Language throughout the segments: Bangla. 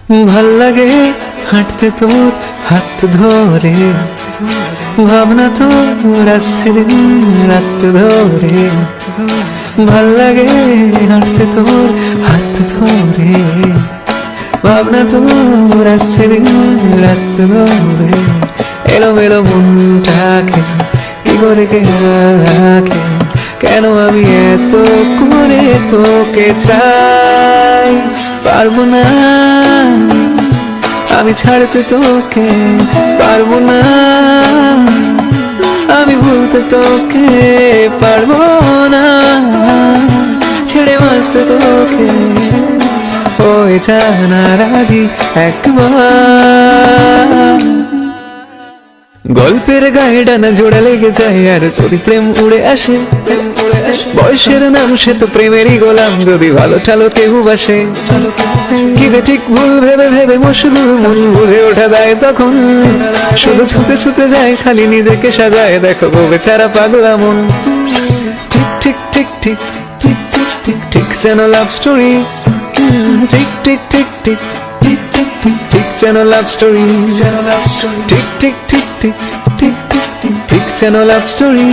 ভাল লাগে হাঁটতে তোর হাত ধরে, ভাবনা তোর আসছে দিন রাত ধরে। ভাল লাগে হাঁটতে তোর হাত ধরে, ভাবনা তোর আসছে দিন রাত ধরে। এলোমেলো মনটাকে কি করে কে রাখে, কেন আমি এত করে তোকে চাই। পারবো না আমি ছাড়তে তোকে, পারবো না আমি ভুলতে তোকে, পারবো না ছেড়ে বাঁচতে তোকে। ওই জানা রাজি একবার, গল্পের গায়ে ডানা জোড়া লেগে যায় আর যদি প্রেম উড়ে আসে। বয়সের নাম সে তো প্রেমেরই গোলাম, যদি ভালো ঠালো কেউ বাসে। কি যে ঠিক ভুল ভেবে ভেবে মশগুল মন বুঝে ওঠা দেয় তখন, শুধু ছুতে ছুতে যায় খালি নিজেকে সাজায়। দেখো গো বেচারা পাগলা মন, ঠিক ঠিক ঠিক ঠিক ঠিক ঠিক ঠিক ঠিক যেন লাভ স্টোরি, ঠিক ঠিক ঠিক ঠিক ঠিক ঠিক ঠিক ঠিক যেন লাভ স্টোরি, ঠিক ঠিক ঠিক ঠিক ঠিক ঠিক ঠিক যেন লাভ স্টোরি,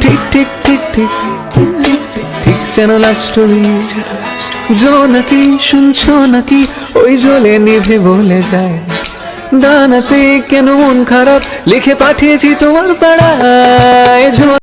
ঠিক ঠিক ঠিক ঠিক ঠিক যেন লাভ স্টোরি। জোনাকি শুনছো নাকি ওই জ্বলে নিভে বলে যায়, দানাতে কেন মন খারাপ লিখে পাঠিয়েছি তোমার পাড়ায়।